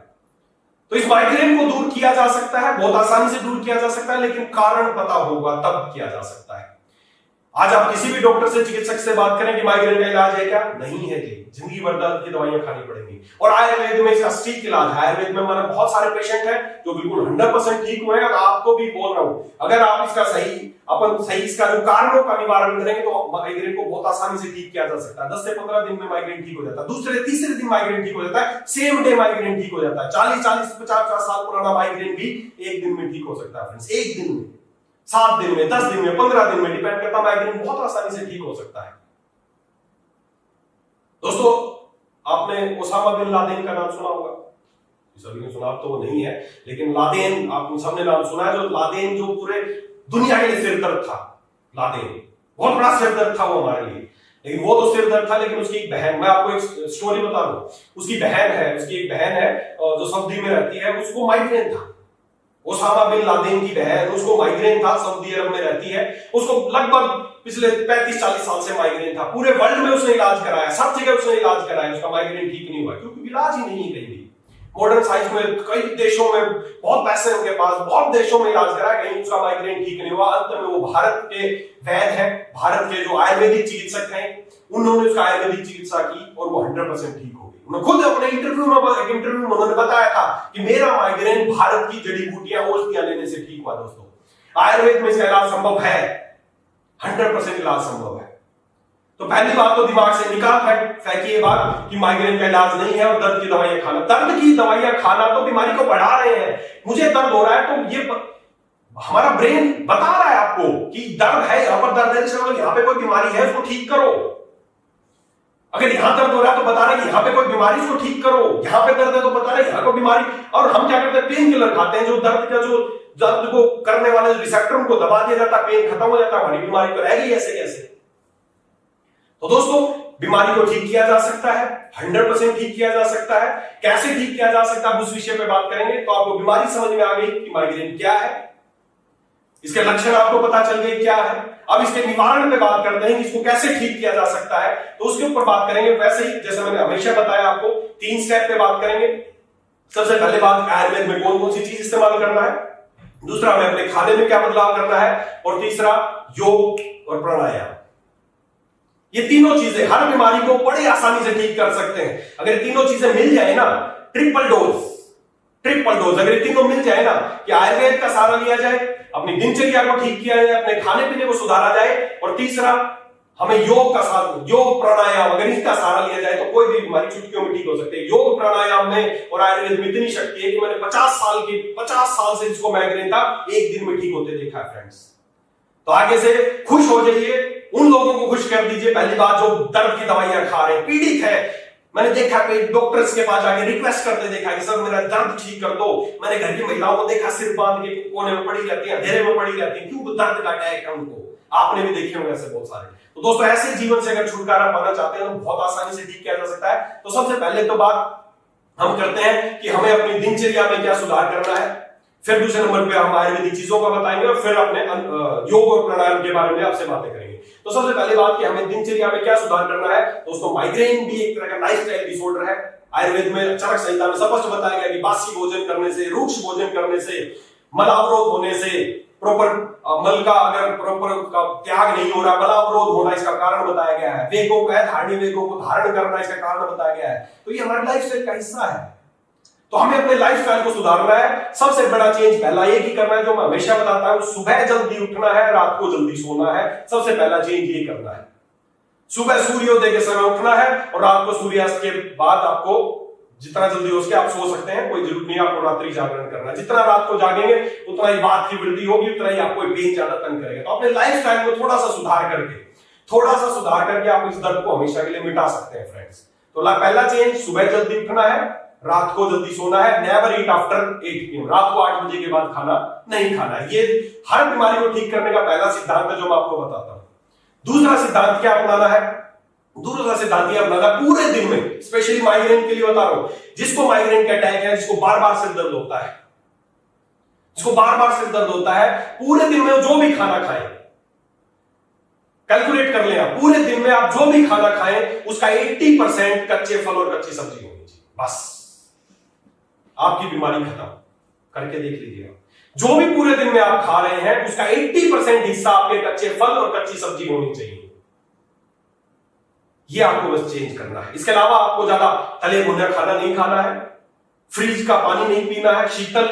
तो इस माइग्रेन को दूर किया जा सकता है, बहुत आसानी से दूर किया जा सकता है, लेकिन कारण पता होगा तब किया जा सकता है। आज आप किसी भी डॉक्टर से, चिकित्सक से बात करें कि माइग्रेन का इलाज है क्या, नहीं है जी, जिंदगी भर दर्द की दवाइयां खानी पड़ेंगी। और आयुर्वेद में इसका सटीक इलाज है। आयुर्वेद में हमारे बहुत सारे पेशेंट हैं जो बिल्कुल 100% ठीक हुए हैं, और आपको भी बोल रहा हूं, अगर आप इसका सही इसका जो कारणों का निवारण करेंगे तो माइग्रेन को बहुत आसानी से ठीक किया जा सकता है। 10 से 15 दिन में माइग्रेन ठीक हो जाता है, दूसरे तीसरे दिन माइग्रेन ठीक हो जाता है, सेम डे माइग्रेन ठीक हो जाता है। 40 50 साल पुराना माइग्रेन भी एक दिन में ठीक हो सकता है फ्रेंड्स, एक दिन में, 7 दिन में, 10 दिन में, 15 दिन में, डिपेंड करता है। माइग्रेन बहुत आसानी से ठीक हो सकता है। दोस्तों, आपने ओसामा बिन लादेन का नाम सुना होगा, सभी ने सुना, तो वो नहीं है, लेकिन लादेन आप सबने नाम सुना है। जो लादेन जो पूरे दुनिया के लिए सिरदर्द था, लादेन बहुत बड़ा सिरदर्द था वो हमारे लिए। लेकिन वो तो सिरदर्द था, लेकिन उसकी एक बहन, मैं आपको एक स्टोरी बता दूं, उसकी एक बहन है जो सऊदी में रहती है, उसको माइग्रेन था। ओसामा बिन लादेन की बहन, उसको माइग्रेन था, सऊदी अरब में रहती है, उसको लगभग पिछले 35-40 साल से माइग्रेन था। पूरे वर्ल्ड में उसने इलाज कराया, सब जगह उसने इलाज कराया, उसका माइग्रेन ठीक नहीं हुआ, क्योंकि इलाज ही नहीं है कहीं भी। मॉडर्न साइंस में कई देशों में बहुत पैसे उनके पास, बहुत देशों में इलाज कराया, कहीं उसका माइग्रेन ठीक नहीं हुआ। अंत में वो भारत के वैद्य हैं, भारत के जो आयुर्वेदिक चिकित्सक हैं, उन्होंने उसका आयुर्वेदिक चिकित्सा की और वो 100% ठीक हो गई। उन्होंने खुद अपने इंटरव्यू में उन्होंने बताया था कि मेरा माइग्रेन भारत की जड़ी बूटियां, औषधियां लेने से ठीक हुआ। दोस्तों, आयुर्वेद में इसका इलाज संभव है, 100% इलाज संभव है। तो पहली बात तो दिमाग से निकाल फेंकिए बात कि माइग्रेन का इलाज नहीं है और दर्द की दवाइयां खाना। दर्द की दवाइयां खाना तो बीमारी को बढ़ा रहे हैं। मुझे दर्द हो रहा है तो ये हमारा ब्रेन बता रहा है आपको कि दर्द है, यहां पर दर्द है, चलो यहां पे कोई बीमारी है, उसको ठीक करो। अगर यहां दर्द हो रहा है तो बता रहे कि यहां पे कोई बीमारी, उसको ठीक करो। यहां पे दर्द है तो बता रहे यहां कोई बीमारी। और हम क्या करते हैं, पेन किलर खाते हैं, जो दर्द को करने वाले रिसेप्टर को दबा दिया जाता है, पेन खत्म हो जाता है, हमारी बीमारी तो रह गई ऐसे कैसे। तो दोस्तों, बीमारी को ठीक किया जा सकता है, 100% ठीक किया जा सकता है। कैसे ठीक किया जा सकता है उस विषय पे बात करेंगे। तो आपको बीमारी समझ में आ गई कि माइग्रेन क्या है, इसके लक्षण आपको पता चल गए क्या है। अब इसके निवारण पे बात करते हैं कि इसको कैसे ठीक किया जा सकता है, तो उसके ऊपर बात करेंगे। वैसे ही जैसे मैंने हमेशा बताया आपको, 3 स्टेप पे बात करेंगे। सबसे पहले बात, आयुर्वेद में कौन कौन सी चीज इस्तेमाल करना है, दूसरा हमें अपने खाने में क्या बदलाव करना है, और तीसरा योग और प्राणायाम। ये तीनों चीजें हर बीमारी को बड़ी आसानी से ठीक कर सकते हैं। अगर तीनों चीजें मिल जाए ना, ट्रिपल डोज, अगर ये तीनों मिल जाए ना, कि आयुर्वेद का सहारा लिया जाए, अपनी दिनचर्या को ठीक किया जाए, अपने खाने पीने को सुधारा जाए, और तीसरा हमें योग प्राणायाम, अगर इसका सहारा लिया जाए तो कोई भी बीमारी चुटकियों में ठीक हो सकती है। योग प्राणायाम में और आयुर्वेद में इतनी शक्ति है कि मैंने 50 साल से जिसको माइग्रेन था, एक दिन में ठीक होते देखा है फ्रेंड्स। तो आगे से खुश हो जाइए, उन लोगों को खुश कर दीजिए। पहली बात, जो दर्द की दवाइयां खा रहे हैं, पीड़ित है, मैंने देखा डॉक्टर्स के पास जाके रिक्वेस्ट करते देखा कि सर मेरा दर्द ठीक कर दो। मैंने घर की महिलाओं को देखा, सिर बांध के कोने में पड़ी रहती है, अंधेरे में पड़ी रहती है, क्यों, दर्द का अटैक है उनको। आपने भी देखे होंगे ऐसे बहुत सारे। तो दोस्तों, ऐसे जीवन से अगर छुटकारा पाना चाहते हैं तो बहुत आसानी से ठीक किया जा सकता है। तो सबसे पहले तो बात हम करते हैं कि हमें अपनी दिनचर्या में क्या सुधार करना है। फिर दूसरे नंबर पे हम आयुर्वेदिक चीजों का बताएंगे, और फिर अपने योग और प्राणायाम के बारे में आपसे बातें करेंगे। तो सबसे पहले बात कि हमें दिनचर्या में क्या सुधार करना है। दोस्तों, माइग्रेन भी एक तरह का लाइफस्टाइल डिसऑर्डर है। आयुर्वेद में चरक संहिता में स्पष्ट बताया गया कि बासी भोजन करने से, रुक्ष भोजन करने से, मलावरोध होने से, प्रॉपर मल का अगर प्रॉपर त्याग नहीं हो रहा, मलावरोध होना इसका कारण बताया गया है। वेगों का, धारणीय वेगों को धारण करना इसका कारण बताया गया है। तो ये हमारे लाइफस्टाइल का हिस्सा है। तो हमें अपने लाइफस्टाइल को सुधारना है। सबसे बड़ा चेंज पहला एक ही करना है, जो मैं हमेशा बताता हूं, सुबह जल्दी उठना है, रात को जल्दी सोना है। सबसे पहला चेंज ये करना है। सुबह सूर्योदय के समय उठना है और रात को सूर्यास्त के बाद आपको जितना जल्दी हो सके आप सो सकते हैं, कोई जरूरत नहीं आपको रात्रि जागरण करना। जितना रात को जागेंगे उतना ही बात की वृद्धि होगी, उतना ही आपको पेन ज्यादा तंग करेगा। तो अपने लाइफ स्टाइल में थोड़ा सा सुधार करके आप इस दर्द को हमेशा के लिए मिटा सकते हैं फ्रेंड्स। तो पहला चेंज, सुबह जल्दी उठना है, रात को जल्दी सोना है। नेवर ईट आफ्टर 8 PM, रात को 8 बजे के बाद खाना नहीं खाना है। ये हर बीमारी को ठीक करने का पहला सिद्धांत है जो मैं आपको बताता हूं। दूसरा सिद्धांत क्या अपनाना है? दूसरा सिद्धांत यह अपनाना पूरे दिन में, स्पेशली माइग्रेन के लिए बता रहा हूं, जिसको माइग्रेन का अटैक है, जिसको बार बार सिर दर्द होता है, पूरे दिन में जो भी खाना खाएं, कैलकुलेट कर लें आप, पूरे दिन में आप जो भी खाना खाएं उसका 80% कच्चे फल और कच्ची सब्जी होनी चाहिए। बस आपकी बीमारी खत्म। करके देख लीजिए आप, जो भी पूरे दिन में आप खा रहे हैं उसका 80% हिस्सा आपके कच्चे फल और कच्ची सब्जी होनी चाहिए। ये आपको बस चेंज करना है। इसके अलावा आपको ज्यादा तले भुने खाना नहीं खाना है, फ्रिज का पानी नहीं पीना है, शीतल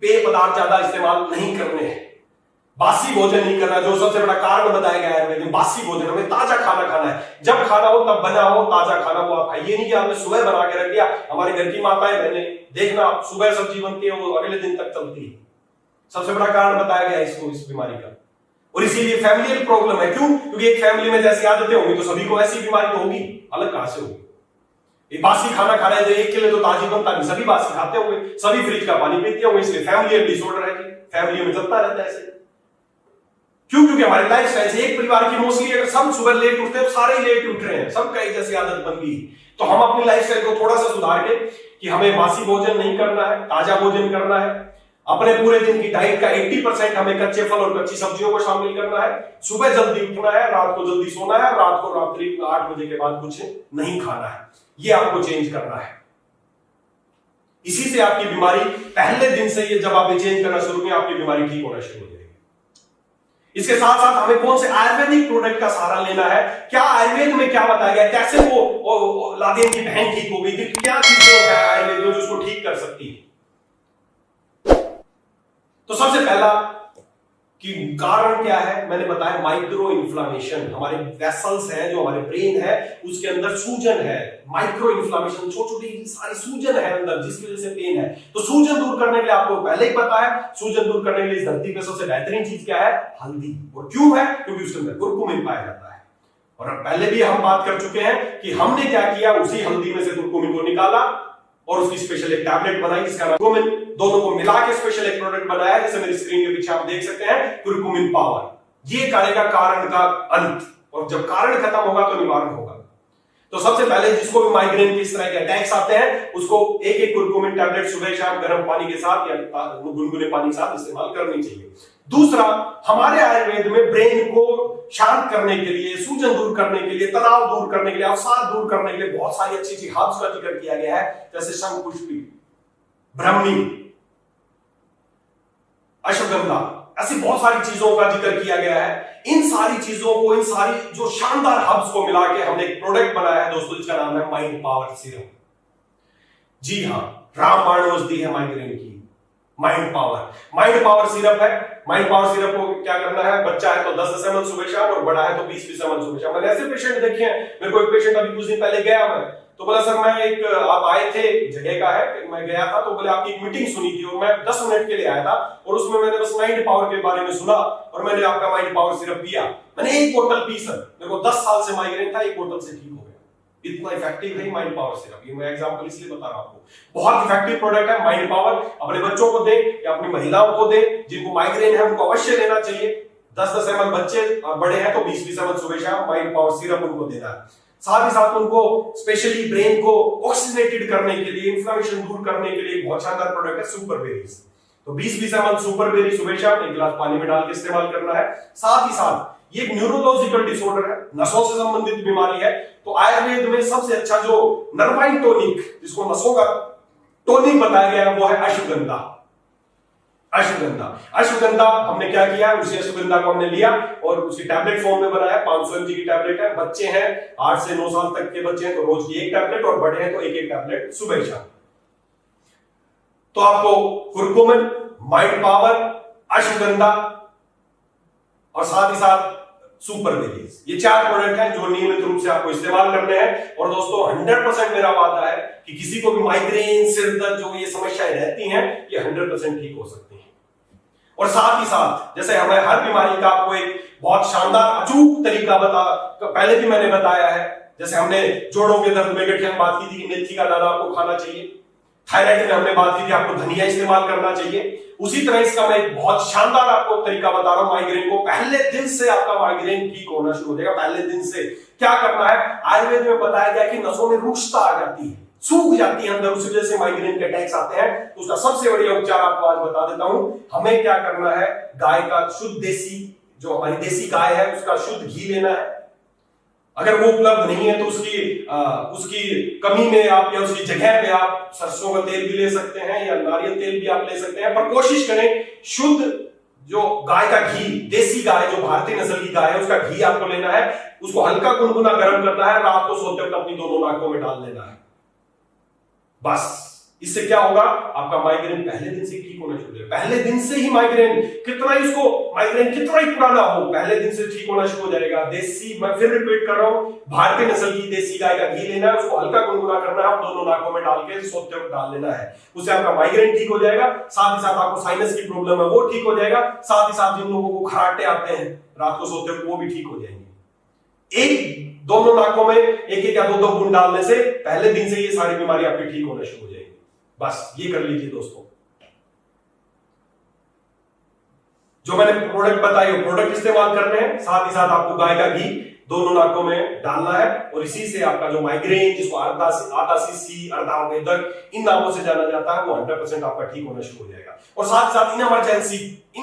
पेय पदार्थ ज्यादा इस्तेमाल नहीं करने हैं, बासी भोजन नहीं करना, जो सबसे बड़ा कारण बताया गया है। लेकिन बासी भोजन, हमें ताजा खाना खाना है, जब खाना हो तब बना हो, ताजा खाना हो आप खाइए। नहीं कि आपने सुबह बना के रख दिया। हमारे घर की माताएं बहनें देखना, सुबह सब्जी बनती है वो अगले दिन तक चलती है। सबसे बड़ा कारण बताया गया इसको, इस बीमारी का। और इसीलिए फैमिलियल प्रॉब्लम है। क्यों? क्योंकि एक फैमिली में जैसी आदतें होंगी तो सभी को ऐसी बीमारी तो होगी, अलग कहां से होगी। बासी खाना खा रहे थे, एक के लिए तो ताजी बनता नहीं, सभी बासी खाते होंगे, सभी फ्रिज का पानी पीते होंगे, इसलिए फैमिलियल डिसऑर्डर है, फैमिली में चलता रहता है ऐसे। क्यों? क्योंकि हमारी लाइफ स्टाइल से एक परिवार की मोस्टली अगर सब सुबह लेट उठते हैं तो सारे ही लेट उठ रहे हैं, सबका एक जैसी आदत बन गई। तो हम अपनी लाइफ स्टाइल को थोड़ा सा सुधार के कि हमें बासी भोजन नहीं करना है, ताजा भोजन करना है, अपने पूरे दिन की डाइट का 80% हमें कच्चे फल और कच्ची सब्जियों को शामिल करना है, सुबह जल्दी उठना है, रात को जल्दी सोना है, रात को रात्रि 8 बजे के बाद कुछ नहीं खाना है। ये आपको चेंज करना है। इसी से आपकी बीमारी पहले दिन से, ये जब आप ये चेंज करना शुरू करें, आपकी बीमारी ठीक होना शुरू हो जाएगी। इसके साथ साथ हमें कौन से आयुर्वेदिक प्रोडक्ट का सहारा लेना है, क्या आयुर्वेद में क्या बताया गया, कैसे वो लादेन की बहन ठीक हो गई थी, क्या चीजें हैं आयुर्वेद में जो उसको ठीक कर सकती है। तो सबसे पहला कि कारण क्या है, मैंने बताया माइक्रो इन्फ्लामेशन। हमारे वेसल्स हैं, जो हमारे ब्रेन है उसके अंदर सूजन है, माइक्रो इन्फ्लामेशन, छोटी छोटी सारी सूजन है अंदर, जिसकी वजह से पेन है। तो सूजन दूर करने के लिए आपको पहले ही पता है, सूजन दूर करने के लिए इस धरती पे सबसे बेहतरीन चीज क्या है? हल्दी। और क्यों है? क्योंकि उसके अंदर कुरकुमिन पाया जाता है। और अब पहले भी हम बात कर चुके हैं कि हमने क्या किया, उसी हल्दी में से कुरकुमिन को निकाला और उसकी स्पेशल एक टैबलेट बनाई जिसका नाम कुरकुमिन, दोनों को मिला के स्पेशल एक प्रोडक्ट बनाया, जैसे मेरी स्क्रीन के पीछे आप देख सकते हैं, कुरकुमिन पावर। ये करेगा कारण का अंत, और जब कारण खत्म होगा तो निवारण होगा। तो सबसे पहले जिसको भी माइग्रेन के इस तरह के अटैक्स आते हैं, उसको एक एक कुरकुमिन टैबलेट सुबह शाम गर्म पानी के साथ या गुनगुने पानी के साथ इस्तेमाल करनी चाहिए। दूसरा, हमारे आयुर्वेद में ब्रेन को शांत करने के लिए, सूजन दूर करने के लिए, तनाव दूर करने के लिए, अवसाद दूर करने के लिए बहुत सारी अच्छी अच्छी हर्ब्स का जिक्र किया गया है, जैसे शंखपुष्पी, ब्रह्मी, अश्वगंधा, ऐसी बहुत सारी चीजों का जिक्र किया गया है। इन सारी चीजों को, इन सारी जो शानदार हर्ब्स को मिला के हमने एक प्रोडक्ट बनाया है दोस्तों, जिसका नाम है माइंड पावर सिरप। जी हां, रामबाण औषधि है माइग्रेन की, माइंड पावर सिरप है। माइंड पावर सिरप को क्या करना है, बच्चा है तो 10 ml सुबह शाम और बड़ा है तो 20 ml सुबह शाम। मैंने ऐसे पेशेंट देखे हैं, मेरे को एक पेशेंट अभी कुछ दिन पहले गया मैं, तो बोला सर मैं एक, आप आए थे, जगह का है, मैं गया था, तो बोले आपकी एक मीटिंग सुनी थी और मैं 10 मिनट के लिए आया था और उसमें मैंने बस माइंड पावर के बारे में सुना और मैंने आपका माइंड पावर सिरप पिया। मैंने एक बोतल पी सर, मेरे को 10 साल से माइग्रेन था, एक बोतल से ठीक हो गया। इतना इफेक्टिव है माइंड पावर सिरप। ये मैं एग्जांपल इसलिए बता रहा हूं आपको, बहुत इफेक्टिव प्रोडक्ट है माइंड पावर। अपने बच्चों को दे या अपनी महिलाओं को दे, जिनको माइग्रेन है उनको अवश्य लेना चाहिए। 10-10 ml बच्चे और बड़े हैं तो 20-20 ml सुबह शाम माइंड पावर सिरप उनको देना है। साथ ही साथ उनको स्पेशली ब्रेन को ऑक्सीजनेटेड करने के लिए, इंफ्लेमेशन दूर करने के लिए बहुत शानदार प्रोडक्ट है सुपर बेरीज। तो 20-20 ml सुपर बेरी सुबह शाम 1 गिलास पानी में डाल के इस्तेमाल करना है। साथ ही साथ ये एक न्यूरोलॉजिकल डिसऑर्डर है, नसों से संबंधित बीमारी है, तो आयुर्वेद में सबसे अच्छा जो नर्वाइन टॉनिक, जिसको नसों का टॉनिक बताया गया है, वो है अश्वगंधा। अश्वगंधा हमने क्या किया, उसी अश्वगंधा को हमने लिया और उसकी टैबलेट फॉर्म में बनाया। 500 mg की टैबलेट है। बच्चे हैं 8 से 9 साल तक के बच्चे हैं तो रोज की एक टैबलेट, और बड़े हैं तो एक टैबलेट सुबह शाम। तो आपको कुरकुमिन, माइंड पावर, अश्वगंधा और साथ ही साथ सुपर वेरियस। ये 4 प्रोडक्ट हैं जो नियमित रूप से आपको इस्तेमाल करने हैं। और दोस्तों 100% मेरा वादा है कि किसी को भी माइग्रेन, सिर दर्द, जो ये समस्याएं रहती हैं, ये 100% ठीक हो सकती हैं। और साथ ही साथ जैसे हमें हर बीमारी का आपको एक बहुत शानदार अचूक तरीका पहले भी मैंने बताया है। जैसे हमने जोड़ों के दर्द में गठिया में बात की थी कि मेथी का दाना आपको खाना चाहिए। थायराइड में हमने बात की थी आपको धनिया इस्तेमाल करना चाहिए। उसी तरह इसका मैं एक बहुत शानदार आपको तरीका बता रहा हूं माइग्रेन को। पहले दिन से आपका माइग्रेन ठीक होना शुरू हो जाएगा। पहले दिन से क्या करना है, आयुर्वेद में बताया गया कि नसों में रुक्षता आ जाती है, सूख जाती है अंदर, उस वजह से माइग्रेन के अटैक्स आते हैं। तो उसका सबसे बढ़िया उपचार आपको आज बता देता हूं। हमें क्या करना है, गाय का शुद्ध देसी, जो हमारी देसी गाय है उसका शुद्ध घी लेना है। अगर वो उपलब्ध नहीं है तो उसकी कमी में आप या उसकी जगह पे आप सरसों का तेल भी ले सकते हैं या नारियल तेल भी आप ले सकते हैं। पर कोशिश करें शुद्ध जो गाय का घी, देसी गाय जो भारतीय नस्ल की गाय है उसका घी आपको लेना है। उसको हल्का गुनगुना गर्म करना है, रात को सोते वक्त अपनी दोनों नाकों में डाल लेना है। बस इससे क्या होगा, आपका माइग्रेन पहले दिन से ठीक होना शुरू हो जाएगा। पहले दिन से ही माइग्रेन कितना ही पुराना हो, पहले दिन से ठीक होना शुरू हो जाएगा। देसी, मैं फिर रिपीट कर रहा हूं, भारतीय नस्ल की देसी गाय का घी लेना है, उसको हल्का गुनगुना करना है, दोनों नाकों में डाल के सोते वक्त डाल लेना है। उससे आपका माइग्रेन ठीक हो जाएगा। साथ ही साथ आपको साइनस की प्रॉब्लम है वो ठीक हो जाएगा। साथ ही साथ जिन लोगों को खराटे आते हैं रात को सोते वक्त, वो भी ठीक हो जाएंगे। दोनों नाकों में एक या दो बूंद डालने से पहले दिन से ये सारी बीमारी आपकी ठीक होना शुरू हो जाएगी। बस ये कर लीजिए दोस्तों। जो मैंने प्रोडक्ट बताए वो प्रोडक्ट इस्तेमाल करने हैं। साथ ही साथ आपको गाय का घी दोनों नाकों में डालना है और इसी से आपका जो माइग्रेन, जिसको आतासीसी, अर्धावेदक इन नामों से जाना जाता है, वो 100% आपका ठीक होना शुरू हो जाएगा। और साथ ही साथ इन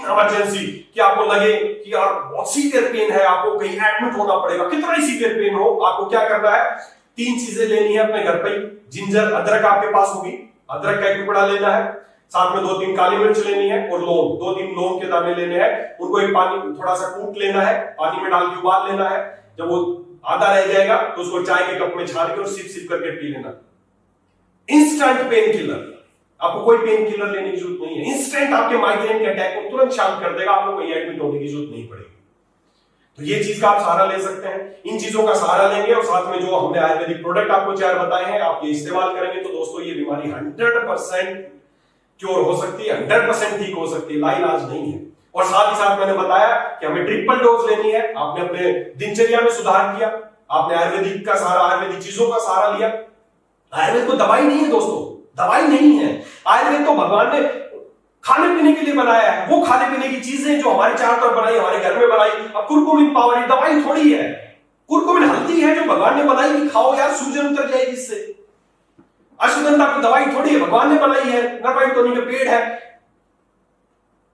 इमरजेंसी कि आपको लगे कि यार बहुत सीवियर पेन है, आपको कहीं एडमिट होना पड़ेगा, कितना ही सीवियर पेन हो, आपको क्या करना है, 3 चीजें लेनी है अपने घर पे। जिंजर, अदरक आपके पास होगी, अदरक का एक टुकड़ा लेना है। साथ में 2-3 काली मिर्च लेनी है और लौंग, 2-3 लौंग के दाने लेने हैं। उनको एक पानी थोड़ा सा कूट लेना है, पानी में डाल के उबाल लेना है। जब वो आधा रह जाएगा तो उसको चाय के कप में छान के और सिप करके पी लेना। इंस्टेंट पेन किलर, आपको कोई पेन किलर लेने की जरूरत नहीं है। इंस्टेंट आपके माइग्रेन के अटैक को तुरंत शांत कर देगा, आपको कहीं एडमिट होने की जरूरत नहीं पड़ेगी। तो ये चीज का आप सहारा ले सकते हैं। इन चीजों का सहारा लेंगे और साथ में जो हमने आयुर्वेदिक प्रोडक्ट आपको 4 बताए हैं, आप ये इस्तेमाल करेंगे तो दोस्तों ये बीमारी 100% क्योर हो सकती है, 100% ठीक हो सकती है, लाइलाज नहीं है। और साथ ही साथ मैंने बताया कि हमें ट्रिपल डोज लेनी है। आपने अपने दिनचर्या में सुधार किया, आपने आयुर्वेदिक का सहारा, आयुर्वेदिक चीजों का सहारा लिया। आयुर्वेद को दवाई नहीं है दोस्तों, दवाई नहीं है। आयुर्वेद तो भगवान ने खाने पीने के लिए बनाया है। वो खाने पीने की चीजें जो हमारे चारों तरफ बनाई, हमारे घर में बनाई। अब कुरकुमिन पावर, ये दवाई थोड़ी है। कुरकुमिन हल्दी है जो भगवान ने बनाई कि खाओ यार सूजन उतर जाएगी इससे। अश्वगंधा की दवाई थोड़ी है, भगवान ने बनाई है। नरवाई टोनी का पेड़ है,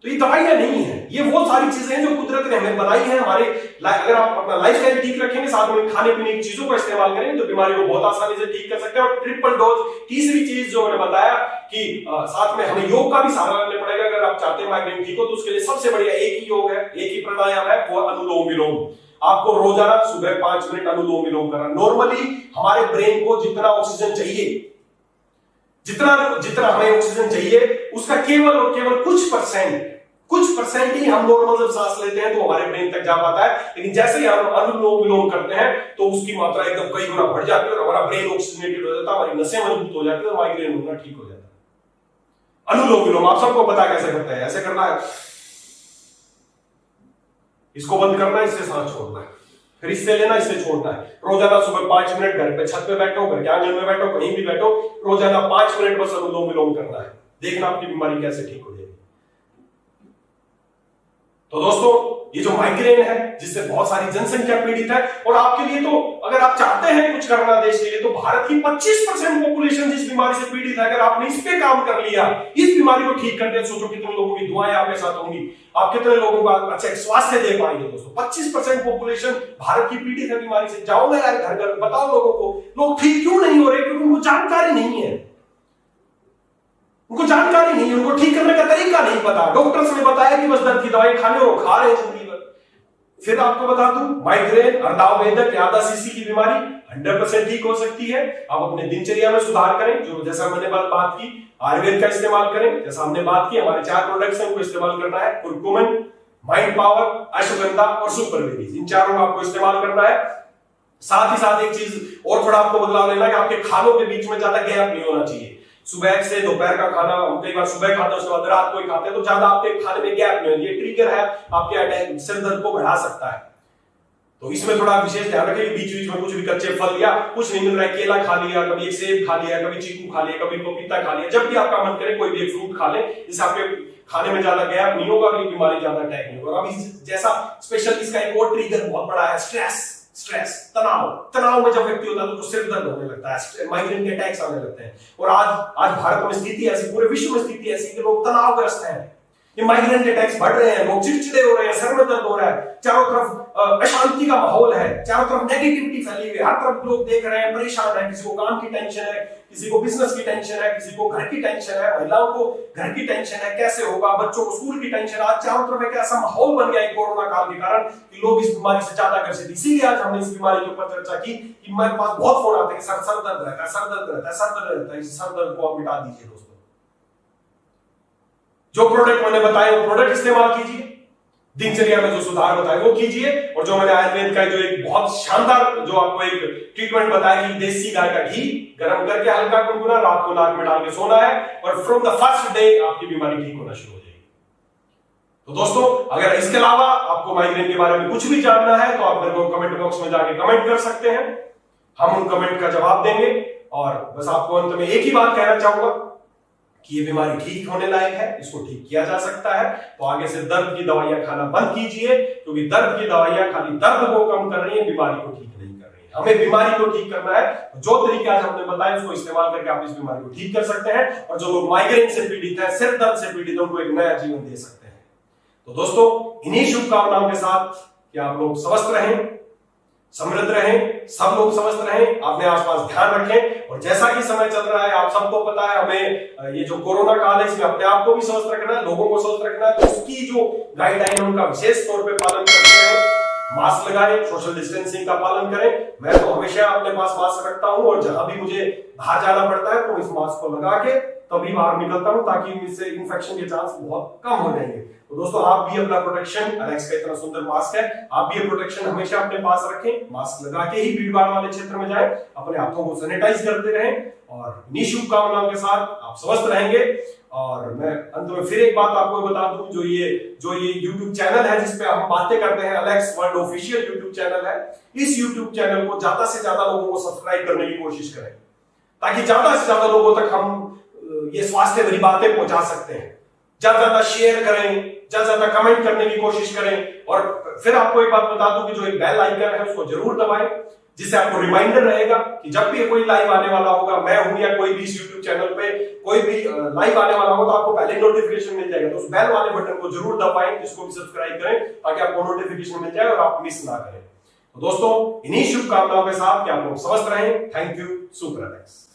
तो ये दवाइयां नहीं है। ये वो सारी चीजें हैं जो कुदरत ने हमें बनाई है। हमारे अगर आप अपना लाइफस्टाइल ठीक रखेंगे, साथ में खाने पीने की चीजों का इस्तेमाल करेंगे, तो बीमारी को बहुत आसानी से ठीक कर सकते हैं। और ट्रिपल डोज, तीसरी चीज जो मैंने बताया कि साथ में हमें योग का भी सहारा लेना पड़ेगा। अगर आप चाहते हैं माइग्रेन ठीक हो तो उसके लिए सबसे बढ़िया एक ही योग है, एक ही प्राणायाम है, वो अनुलोम विलोम। आपको रोजाना सुबह 5 मिनट अनुलोम विलोम करना। नॉर्मली हमारे ब्रेन को जितना ऑक्सीजन चाहिए, जितना हमें ऑक्सीजन चाहिए, उसका केवल और केवल कुछ परसेंट ही हम नॉर्मल जब सांस लेते हैं तो हमारे ब्रेन तक जा पाता है। लेकिन जैसे ही हम अनुलोम विलोम करते हैं तो उसकी मात्रा एकदम कई गुना बढ़ जाती है और हमारा ब्रेन ऑक्सीजनेटेड हो जाता है, हमारी नसें मजबूत हो जाती है और माइग्रेन होना ठीक हो जाता है। अनुलोम विलोम आप सबको पता कैसे करते हैं, ऐसे करना है, इसको बंद करना है, इससे सांस छोड़ना है, फिर इससे लेना, इससे छोड़ना है। रोजाना सुबह 5 मिनट घर पे छत पे बैठो, घर के आंगन में बैठो, कहीं भी बैठो, रोजाना 5 मिनट बस अनुलोम विलोम करना है। देखना आपकी बीमारी कैसे ठीक हो जाएगी। तो दोस्तों ये जो माइग्रेन है जिससे बहुत सारी जनसंख्या पीड़ित है, और आपके लिए तो अगर आप चाहते हैं कुछ करना देश के लिए, तो भारत की 25% पॉपुलेशन जिस बीमारी से पीड़ित है, अगर आपने इस पे काम कर लिया, इस बीमारी को ठीक कर दिया, सोचो कितने लोगों की दुआएं आपके साथ होंगी, आप कितने लोगों को अच्छा स्वास्थ्य दे पाएंगे। दोस्तों 25% पॉपुलेशन भारत की पीड़ित है बीमारी से। जाओ ना यार घर घर, बताओ लोगों को लोग ठीक क्यों नहीं हो रहे, क्योंकि उनको जानकारी नहीं है। उनको जानकारी नहीं है, उनको ठीक करने का तरीका नहीं पता। डॉक्टर्स ने बताया कि बस दर्द की दवाई खाने और खा रहे हैं जिंदगी भर। फिर आपको बता दूं, माइग्रेन, अर्धावेदक, आतासीसी की बीमारी 100% ठीक हो सकती है। आप अपने दिनचर्या में सुधार करें, जो जैसा मैंने बात की, आयुर्वेद का इस्तेमाल करें, जैसा हमने बात की, हमारे 4 प्रोडक्ट्स हैं उनको इस्तेमाल करना है। कुरकुमिन, माइंड पावर, अश्वगंधा और सुपर बेरीज, इन चारों का आपको इस्तेमाल करना है। साथ ही साथ एक चीज और थोड़ा आपको बदलाव लेना है कि आपके खानों के बीच में ज्यादा गैप नहीं होना चाहिए। सुबह से दोपहर का खाना हम कई बार सुबह खाते हैं, उसके बाद रात को ही खाते हैं, तो ज्यादा आपके खाने में गैप नहीं होना, ये ट्रिगर है आपके अटैक सिर दर्द को बढ़ा सकता है। तो इसमें थोड़ा विशेष ध्यान रखें, बीच बीच में कुछ भी कच्चे फल या कुछ नहीं मिल रहा है, केला खा लिया, कभी एक सेब खा लिया, कभी चीकू खा लिया, कभी पपीता खा लिया, जब भी आपका मन करे कोई भी एक फ्रूट खा ले, इससे आपके खाने में ज्यादा गैप नहीं होगा, अगली बीमारी ज्यादा अटैक नहीं होगा। अभी जैसा स्पेशल इसका एक और ट्रिगर बहुत बड़ा है, स्ट्रेस, तनाव में जब व्यक्ति होता है तो सिर दर्द होने लगता है, माइग्रेन के अटैक्स आने लगते हैं। और आज भारत में स्थिति ऐसी, पूरे विश्व में स्थिति ऐसी कि लोग तनावग्रस्त हैं, ये माइग्रेन के अटैक्स बढ़ रहे हैं, लोग चिड़चिड़े हो रहे हैं, सर में दर्द हो रहा है, चारों तरफ अशांति का माहौल है, चारों तरफ नेगेटिविटी फैली हुई है, हर तरफ लोग देख रहे हैं, परेशान है, किसी को काम की टेंशन है, किसी को बिजनेस की टेंशन है, किसी को घर की टेंशन है, महिलाओं को घर की टेंशन है, कैसे होगा, बच्चों को स्कूल की टेंशन। आज चारों तरफ एक ऐसा माहौल बन गया है कोरोना काल के कारण कि लोग इस बीमारी से ज्यादा ग्रसित। इसीलिए आज हमने इस बीमारी के ऊपर चर्चा की कि मेरे पास बहुत फोन आते हैं कि सर दर्द रहता है, सर दर्द रहता है, सर दर्द रहता है। इस सर दर्द को आप मिटा दीजिए दोस्तों। जो प्रोडक्ट मैंने बताए वो प्रोडक्ट इस्तेमाल कीजिए, दिनचर्या में जो सुधार बताए वो कीजिए, और जो मैंने आयुर्वेद का जो एक बहुत शानदार जो आपको एक ट्रीटमेंट बताया कि देसी गाय का घी गर्म करके हल्का गुनगुना रात को नाक में डाल के सोना है, और फ्रॉम द फर्स्ट डे आपकी बीमारी ठीक होना शुरू हो जाएगी। तो दोस्तों, अगर इसके अलावा आपको माइग्रेन के बारे में कुछ भी जानना है तो आप मेरे को कमेंट बॉक्स में जाके कमेंट कर सकते हैं, हम उन कमेंट का जवाब देंगे। और बस आपको अंत में एक ही बात कहना चाहूंगा कि ये बीमारी ठीक होने लायक है, इसको ठीक किया जा सकता है। तो आगे से दर्द की दवाइयां खाना बंद कीजिए, क्योंकि दर्द की दवाइयां खाली दर्द को कम कर रही है, बीमारी को ठीक नहीं कर रही है। हमें बीमारी को ठीक करना है, जो तरीके आज हमने बताए उसको इस्तेमाल करके आप इस बीमारी को ठीक कर सकते हैं, और जो लोग माइग्रेन से पीड़ित है, सिर दर्द से पीड़ित है, उनको एक नया जीवन दे सकते हैं। तो दोस्तों, इन्हीं शुभकामनाओं के साथ कि आप लोग स्वस्थ रहें, समृद्ध रहें, सब लोग स्वस्थ रहें, अपने आसपास ध्यान रखें। और जैसा कि समय चल रहा है, आप सबको पता है, हमें ये जो कोरोना काल है इसमें अपने आप को भी स्वस्थ रखना है, लोगों को स्वस्थ रखना है। तो उसकी जो गाइडलाइन है उनका विशेष तौर पे पालन करते रहें, मास्क लगाएं, सोशल डिस्टेंसिंग का पालन करें। मैं तो हमेशा अपने पास मास्क रखता हूं, और जहां भी मुझे बाहर जाना पड़ता है तो इस मास्क को लगा के तभी बाहर निकलता हूं, ताकि इससे इन्फेक्शन के चांस बहुत कम हो जाएंगे। तो दोस्तों, आप भी अपना प्रोटेक्शन, अलेक्स का इतना सुंदर मास्क है, आप भी ये प्रोटेक्शन हमेशा अपने पास रखें, मास्क लगा के ही भीड़ भाड़ वाले क्षेत्र में जाएं, अपने हाथों को सैनिटाइज करते रहें, और इन्हीं शुभकामनाओं के साथ आप स्वस्थ रहेंगे। और मैं अंत में फिर एक बात आपको बता दूं, जो ये YouTube चैनल है जिसपे हम बातें करते हैं, Alex world official YouTube channel है, इस YouTube चैनल को ज्यादा से ज्यादा लोगों को सब्सक्राइब करने की कोशिश करें, ताकि ज्यादा से ज्यादा लोगों तक हम ये स्वास्थ्य भरी बातें पहुंचा सकते हैं। ज्यादा ज्यादा शेयर करें, ज्यादा ज्यादा कमेंट करने की कोशिश करें। और फिर आपको एक बात बता दूं कि जो एक बेल आइकन है उसको जरूर दबाएं, जिससे आपको रिमाइंडर रहेगा कि जब भी कोई लाइव आने वाला होगा, मैं हूं या कोई भी इस YouTube चैनल पे कोई भी लाइव आने वाला होगा, तो आपको पहले नोटिफिकेशन मिल जाएगा। तो उस बेल वाले बटन को जरूर दबाएं, जिसको भी सब्सक्राइब करें, ताकि आपको नोटिफिकेशन मिल जाए और आप मिस ना करें। तो दोस्तों, इन्हीं शुभकामनाओं के साथ कि आप लोग स्वस्थ रहें। Thank you, super Alex.